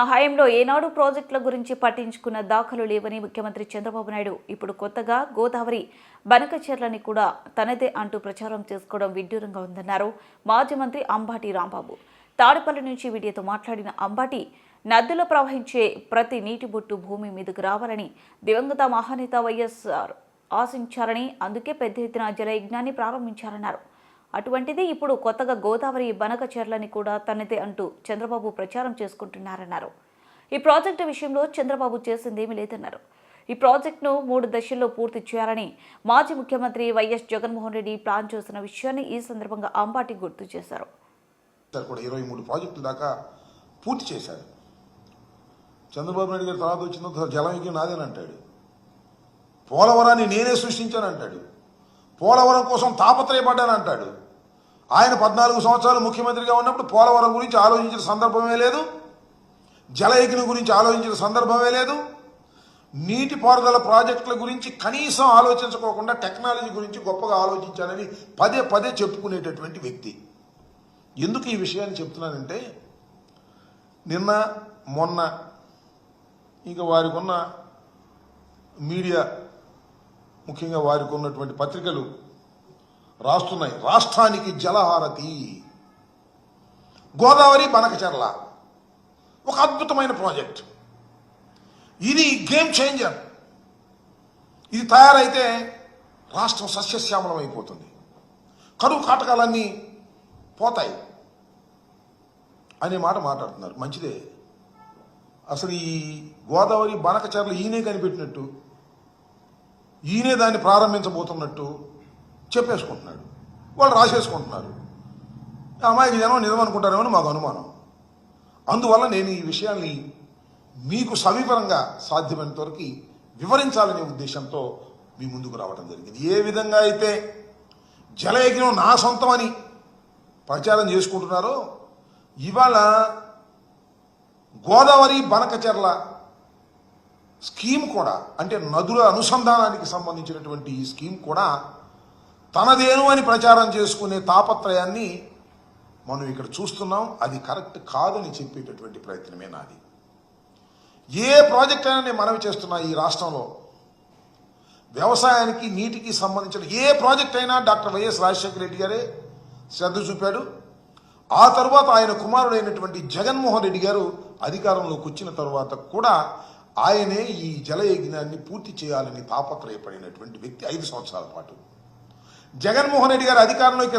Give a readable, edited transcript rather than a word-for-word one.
హయాంలో ఏనాడు ప్రాజెక్టుల గురించి పట్టించుకున్న దాఖలు లేవని ముఖ్యమంత్రి చంద్రబాబు నాయుడు ఇప్పుడు కొత్తగా గోదావరి బనకచెర్లని కూడా తనదే అంటూ ప్రచారం చేసుకోవడం విడ్డూరంగా ఉందన్నారు మాజీ మంత్రి అంబాటి రాంబాబు. తాడేపల్లి నుంచి వీడియోతో మాట్లాడిన అంబాటి, నదులు ప్రవహించే ప్రతి నీటి బొట్టు భూమి మీదకు రావాలని దివంగత మహానేత వైఎస్ఆర్ ఆశించారని, అందుకే పెద్ద ఎత్తున జలయజ్ఞాన్ని ప్రారంభించారన్నారు. అటువంటిది ఇప్పుడు కొత్తగా గోదావరి బనకచెర్లని కూడా తనదే అంటూ చంద్రబాబు ప్రచారం చేసుకుంటున్నారన్నారు. ఈ ప్రాజెక్టు విషయంలో చంద్రబాబు చేసిందేమీ లేదన్నారు. ఈ ప్రాజెక్టును 3 దశల్లో పూర్తి చేయాలని మాజీ ముఖ్యమంత్రి వైఎస్ జగన్మోహన్ రెడ్డి ప్లాన్ చేసిన విషయాన్ని ఈ సందర్భంగా అంబాటి గుర్తు చేశారు. 23 ప్రాజెక్టుల దాకా పూర్తి చేశారు. చంద్రబాబు నాయుడు గారి తర్వాత వచ్చిన జలయజ్ఞం నాదేనంటాడు. పోలవరాన్ని నేనే సృష్టించానంటాడు. పోలవరం కోసం తాపత్రయపడ్డానంటాడు. ఆయన 14 సంవత్సరాలు ముఖ్యమంత్రిగా ఉన్నప్పుడు పోలవరం గురించి ఆలోచించిన సందర్భమే లేదు, జలయజ్ఞం గురించి ఆలోచించిన సందర్భమే లేదు, నీటిపారుదల ప్రాజెక్టుల గురించి కనీసం ఆలోచించుకోకుండా టెక్నాలజీ గురించి గొప్పగా ఆలోచించానని పదే పదే చెప్పుకునేటటువంటి వ్యక్తి. ఎందుకు ఈ విషయాన్ని చెప్తున్నానంటే, నిన్న మొన్న ఇంకా వారికి ఉన్న మీడియా, ముఖ్యంగా వారికి ఉన్నటువంటి పత్రికలు రాస్తున్నాయి, రాష్ట్రానికి జలహారతి, గోదావరి బనకచెర్ల ఒక అద్భుతమైన ప్రాజెక్ట్, ఇది గేమ్ చేంజర్, ఇది తయారైతే రాష్ట్రం సస్యశ్యామలం అయిపోతుంది, కరువు కాటకాలన్నీ పోతాయి అనే మాట మాట్లాడుతున్నారు. మంచిదే. అసలు ఈ గోదావరి బనకచెర్ల ఈయనే కనిపెట్టినట్టు, ఈయనే దాన్ని ప్రారంభించబోతున్నట్టు చెప్పేసుకుంటున్నాడు. వాళ్ళు రాసేసుకుంటున్నారు. అమ్మాయికి జనం నిజం అనుకుంటారేమో మాకు అనుమానం. అందువల్ల నేను ఈ విషయాన్ని మీకు సమీపంగా సాధ్యమైనంత వరకు వివరించాలనే ఉద్దేశంతో మీ ముందుకు రావడం జరిగింది. ఏ విధంగా అయితే జలయజ్ఞం నా సొంతం అని ప్రచారం చేసుకుంటున్నారో, ఇవాళ గోదావరి బనకచెర్ల స్కీమ్ కూడా, అంటే నదుల అనుసంధానానికి సంబంధించినటువంటి ఈ స్కీమ్ కూడా తనదేను అని ప్రచారం చేసుకునే తాపత్రయాన్ని మనం ఇక్కడ చూస్తున్నాం. అది కరెక్ట్ కాదని చెప్పేటటువంటి ప్రయత్నమే నాది. ఏ ప్రాజెక్ట్ అయినా నేను మనవి చేస్తున్నా, ఈ రాష్ట్రంలో వ్యవసాయానికి నీటికి సంబంధించిన ఏ ప్రాజెక్ట్ అయినా డాక్టర్ వైఎస్ రాజశేఖర రెడ్డి గారే శ్రద్ధ చూపాడు. ఆ తర్వాత ఆయన కుమారుడైనటువంటి జగన్మోహన్ రెడ్డి గారు అధికారంలోకి వచ్చిన తర్వాత కూడా ఆయనే ఈ జలయజ్ఞాన్ని పూర్తి చేయాలని తాపత్రయపడినటువంటి వ్యక్తి 5 సంవత్సరాల పాటు. జగన్మోహన్ రెడ్డి గారు అధికారంలోకి